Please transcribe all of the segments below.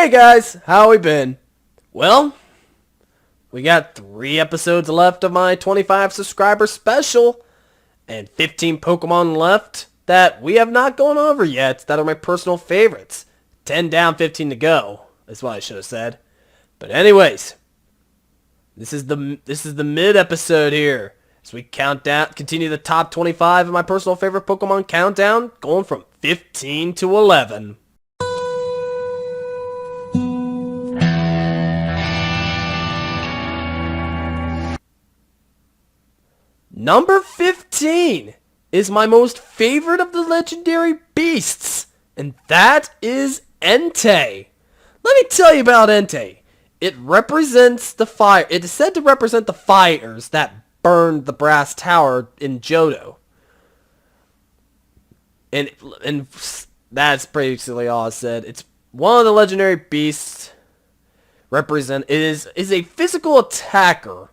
Hey guys, how we been? Well, we got 3 episodes left of my 25 subscriber special, and 15 Pokemon left that we have not gone over yet that are my personal favorites. 10 down, 15 to go, is what I should have said. But anyways, this is the mid episode here. As we continue the top 25 of my personal favorite Pokemon countdown, going from 15 to 11. Number 15 is my most favorite of the legendary beasts, and that is Entei. Let me tell you about Entei. It represents the fire. It is said to represent the fires that burned the brass tower in Johto. And that's basically all I said. It's one of the legendary beasts. Is a physical attacker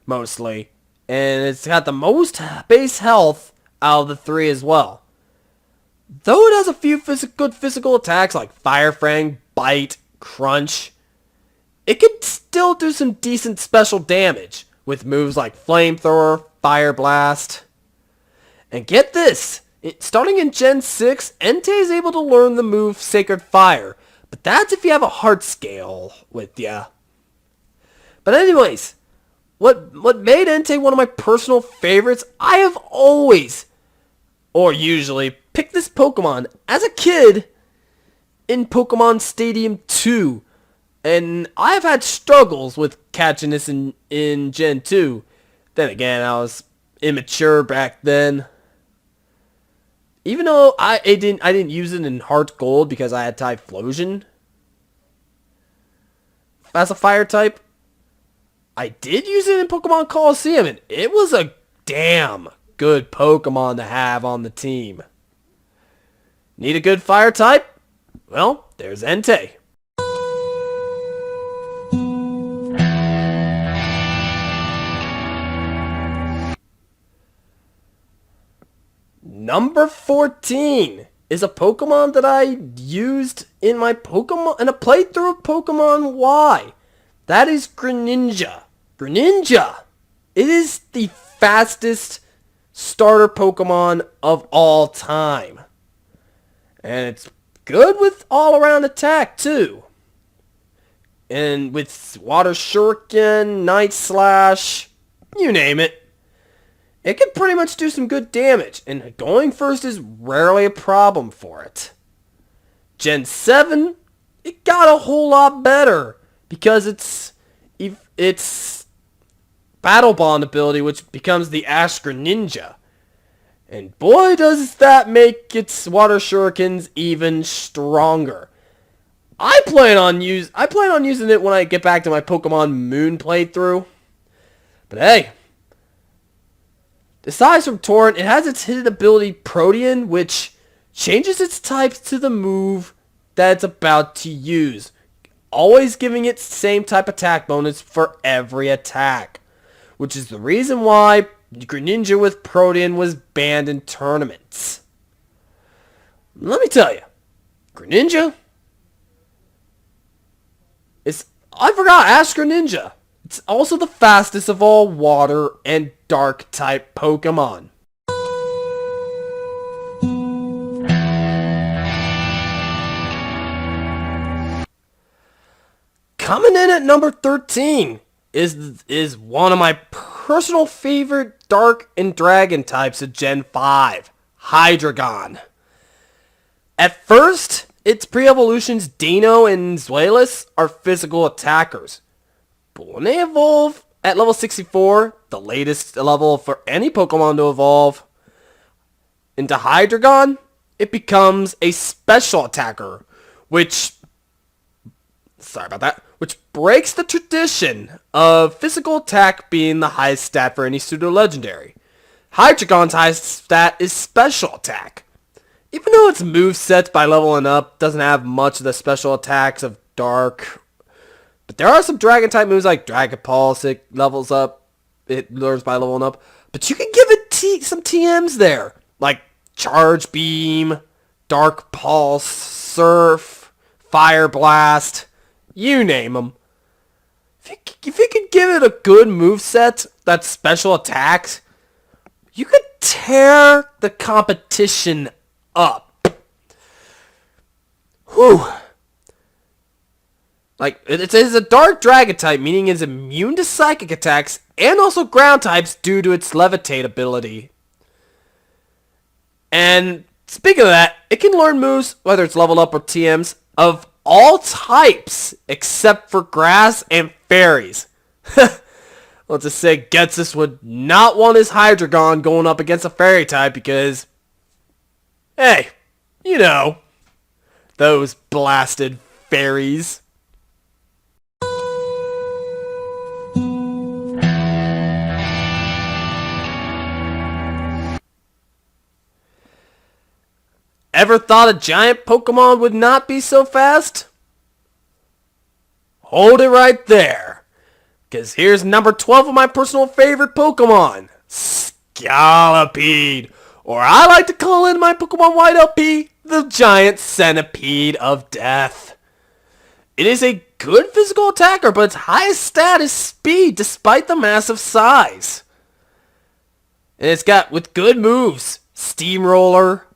mostly. And it's got the most base health out of the 3 as well. Though it has a few good physical attacks like Fire Fang, Bite, Crunch, it can still do some decent special damage with moves like Flamethrower, Fire Blast. And get this, starting in Gen 6, Entei is able to learn the move Sacred Fire. But that's if you have a heart scale with ya. But anyways, what made Entei one of my personal favorites, I have always, or usually, picked this Pokemon as a kid in Pokemon Stadium 2. And I have had struggles with catching this in Gen 2. Then again, I was immature back then. Even though I didn't use it in Heart Gold because I had Typhlosion as a fire type. I did use it in Pokemon Coliseum, and it was a damn good Pokemon to have on the team. Need a good fire type? Well, there's Entei. Number 14 is a Pokemon that I used in a playthrough of Pokemon Y. That is Greninja. Greninja! It is the fastest starter Pokemon of all time. And it's good with all-around attack, too. And with Water Shuriken, Night Slash, you name it. It can pretty much do some good damage, and going first is rarely a problem for it. Gen 7, it got a whole lot better. Because it's Battle Bond ability, which becomes the Ash Greninja. And boy, does that make its Water Shurikens even stronger. I plan on using it when I get back to my Pokemon Moon playthrough. But hey, aside from Torrent, it has its hidden ability Protean, which changes its types to the move that it's about to use, always giving it the same type attack bonus for every attack, which is the reason why Greninja with Protean was banned in tournaments. Let me tell you, Greninja Ask Greninja. It's also the fastest of all water and dark type Pokemon. Coming in at number 13 is one of my personal favorite dark and dragon types of Gen 5, Hydra. At first, its pre-evolutions Dino and Zweilous are physical attackers. But when they evolve at level 64, the latest level for any Pokemon to evolve, into Hydra, it becomes a special attacker, which breaks the tradition of physical attack being the highest stat for any pseudo-legendary. Hydreigon's highest stat is special attack. Even though its moveset by leveling up doesn't have much of the special attacks of Dark, but there are some Dragon-type moves like Dragon Pulse, it levels up, it learns by leveling up, but you can give it some TMs there, like Charge Beam, Dark Pulse, Surf, Fire Blast, you name them. If you could give it a good moveset that's special attacks, you could tear the competition up. Whew. Like, it's a dark dragon type, meaning it's immune to psychic attacks and also ground types due to its levitate ability. And speaking of that, it can learn moves, whether it's leveled up or TMs, of all types except for grass and fairies. Let's just say Getsus would not want his Hydra going up against a fairy type because, hey, you know, those blasted fairies. Ever thought a giant Pokemon would not be so fast? Hold it right there, because here's number 12 of my personal favorite Pokemon, Scolipede, or I like to call it in my Pokemon White LP, the giant centipede of death. It is a good physical attacker, but its highest stat is speed despite the massive size. And it's got, with good moves, Steamroller,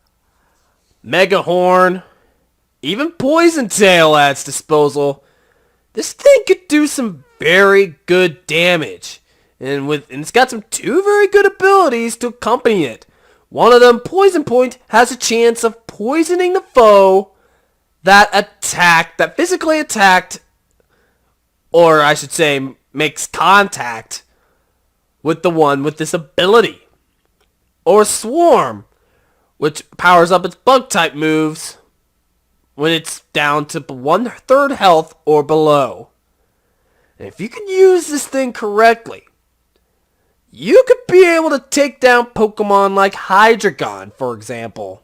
Mega Horn, even Poison Tail at its disposal. This thing could do some very good damage. And it's got some two very good abilities to accompany it. One of them, Poison Point, has a chance of poisoning the foe that physically attacked, or I should say, makes contact with the one with this ability. Or Swarm, which powers up its bug-type moves when it's down to 1/3 health or below. And if you can use this thing correctly, you could be able to take down Pokemon like Hydra, for example.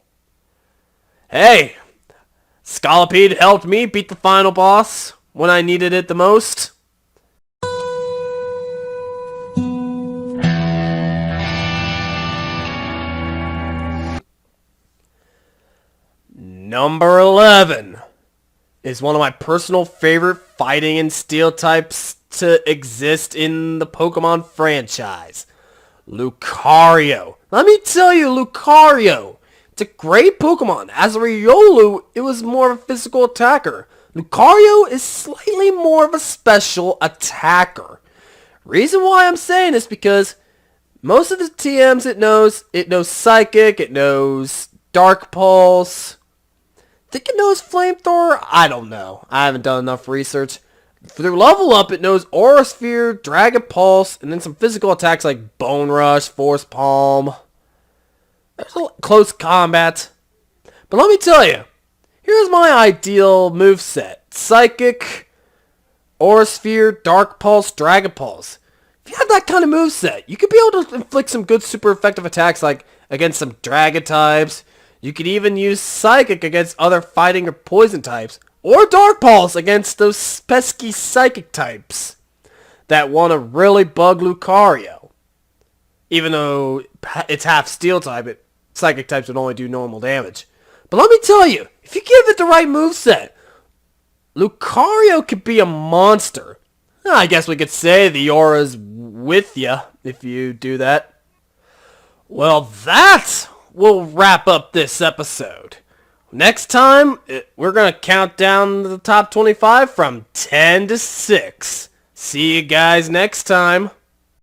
Hey, Scolipede helped me beat the final boss when I needed it the most. Number 11 is one of my personal favorite fighting and steel types to exist in the Pokemon franchise. Lucario. Let me tell you, Lucario. It's a great Pokemon. As a Riolu, it was more of a physical attacker. Lucario is slightly more of a special attacker. Reason why I'm saying this because most of the TMs it knows Psychic, it knows Dark Pulse. I think it knows Flamethrower? I don't know. I haven't done enough research. For the level up, it knows Aura Sphere, Dragon Pulse, and then some physical attacks like Bone Rush, Force Palm. There's a close combat. But let me tell you, here's my ideal moveset. Psychic, Aura Sphere, Dark Pulse, Dragon Pulse. If you had that kind of moveset, you could be able to inflict some good super effective attacks like against some Dragon types. You could even use Psychic against other fighting or poison types. Or Dark Pulse against those pesky Psychic types that want to really bug Lucario. Even though it's half Steel type, Psychic types would only do normal damage. But let me tell you, if you give it the right moveset, Lucario could be a monster. I guess we could say the aura's with you if you do that. Well, that will wrap up this episode. Next time, we're going to count down the top 25 from 10 to 6. See you guys next time.